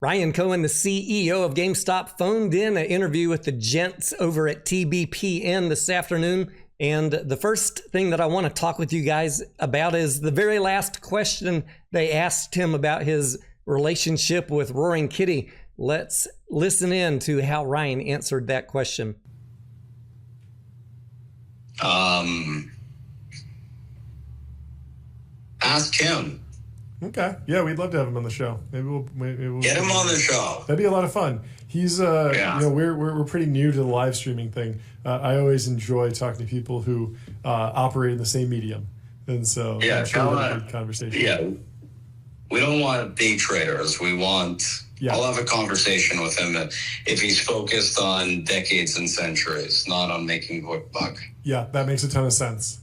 Ryan Cohen, the CEO of GameStop, phoned in an interview with the gents over at TBPN this afternoon. And the first thing that I want to talk with you guys about is the very last question they asked him about his relationship with Roaring Kitty. Let's listen in to how Ryan answered that question. Ask him. Okay. Yeah, we'd love to have him on the show. Maybe we'll get him on the show. That'd be a lot of fun. He's we're pretty new to the live streaming thing. I always enjoy talking to people who operate in the same medium, and so I'm sure we'll have a good conversation. Yeah, we don't want day traders. We want. Yeah. I'll have a conversation with him if he's focused on decades and centuries, not on making quick buck. Yeah, that makes a ton of sense.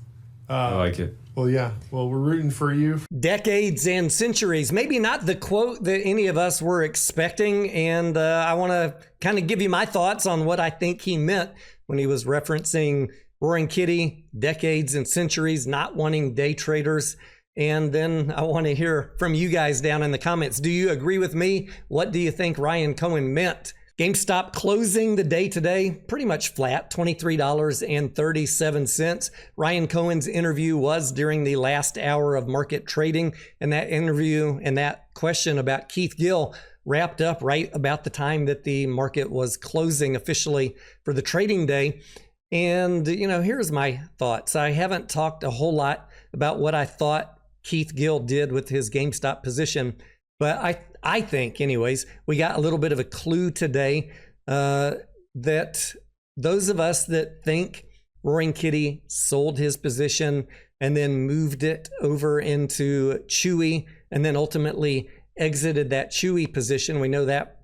I like it. Well, yeah. Well, we're rooting for you. Decades and centuries. Maybe not the quote that any of us were expecting. And I want to kind of give you my thoughts on what I think he meant when he was referencing Roaring Kitty, decades and centuries, not wanting day traders. And then I want to hear from you guys down in the comments. Do you agree with me? What do you think Ryan Cohen meant? GameStop closing the day today, pretty much flat, $23.37. Ryan Cohen's interview was during the last hour of market trading, and that interview and that question about Keith Gill wrapped up right about the time that the market was closing officially for the trading day. And, here's my thoughts. I haven't talked a whole lot about what I thought Keith Gill did with his GameStop position, but I think, anyways, we got a little bit of a clue today that those of us that think Roaring Kitty sold his position and then moved it over into Chewy and then ultimately exited that Chewy position, we know that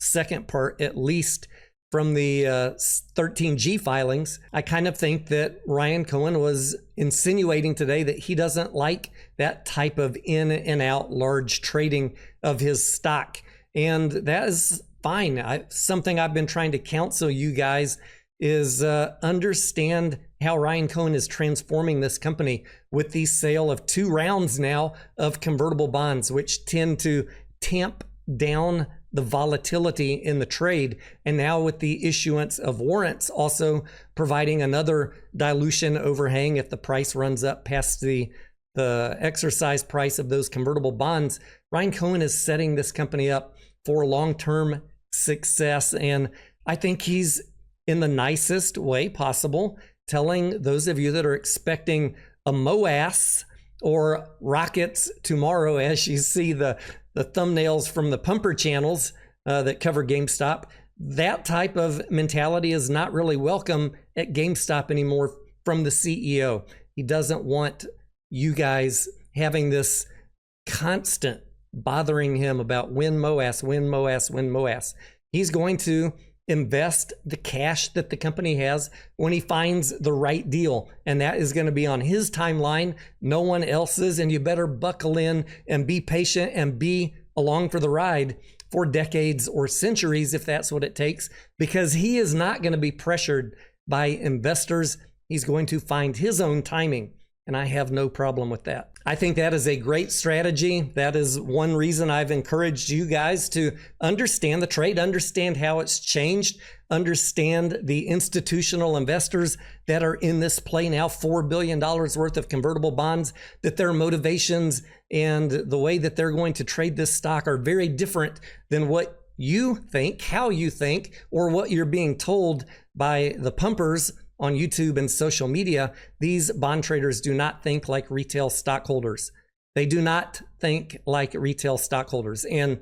second part at least from the 13G filings. I kind of think that Ryan Cohen was insinuating today that he doesn't like that type of in and out large trading of his stock. And that is fine. Something I've been trying to counsel you guys is understand how Ryan Cohen is transforming this company with the sale of 2 rounds now of convertible bonds, which tend to tamp down the volatility in the trade. And now with the issuance of warrants also providing another dilution overhang if the price runs up past the exercise price of those convertible bonds, Ryan Cohen is setting this company up for long-term success. And I think he's, in the nicest way possible, telling those of you that are expecting a MOAS or rockets tomorrow, as you see the thumbnails from the pumper channels that cover GameStop, that type of mentality is not really welcome at GameStop anymore from the CEO. He doesn't want you guys having this constant bothering him about when MOAS, when MOAS, when MOAS. He's going to invest the cash that the company has when he finds the right deal. And that is going to be on his timeline, no one else's. And you better buckle in and be patient and be along for the ride for decades or centuries if that's what it takes, because he is not going to be pressured by investors. He's going to find his own timing. And I have no problem with that. I think that is a great strategy. That is one reason I've encouraged you guys to understand the trade, understand how it's changed, understand the institutional investors that are in this play now, $4 billion worth of convertible bonds, that their motivations and the way that they're going to trade this stock are very different than what you think, how you think, or what you're being told by the pumpers on YouTube and social media. These bond traders do not think like retail stockholders. They do not think like retail stockholders. And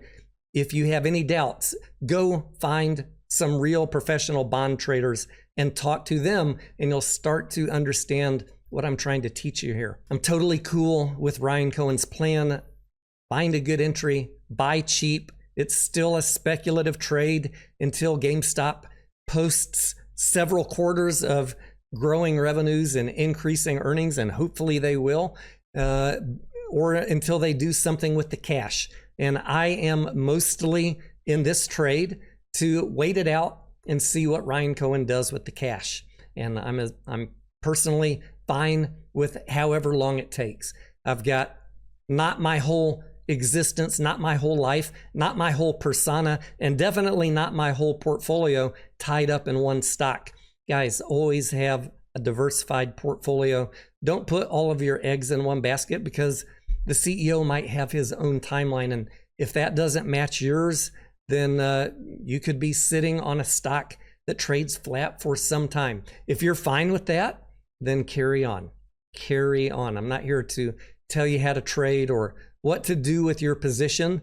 if you have any doubts, go find some real professional bond traders and talk to them, and you'll start to understand what I'm trying to teach you here. I'm totally cool with Ryan Cohen's plan. Find a good entry, buy cheap. It's still a speculative trade until GameStop posts several quarters of growing revenues and increasing earnings, and hopefully they will, or until they do something with the cash. And I am mostly in this trade to wait it out and see what Ryan Cohen does with the cash. And I'm personally fine with however long it takes. I've got not my whole existence, not my whole life, not my whole persona, and definitely not my whole portfolio tied up in one stock. Guys, always have a diversified portfolio. Don't put all of your eggs in one basket, because the CEO might have his own timeline. And if that doesn't match yours, then you could be sitting on a stock that trades flat for some time. If you're fine with that, then carry on. Carry on. I'm not here to tell you how to trade or what to do with your position,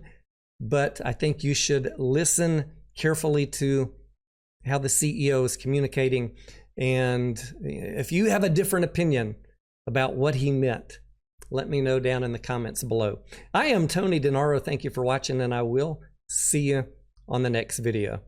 but I think you should listen carefully to how the CEO is communicating. And if you have a different opinion about what he meant, let me know down in the comments below. I am Tony Denaro. Thank you for watching, and I will see you on the next video.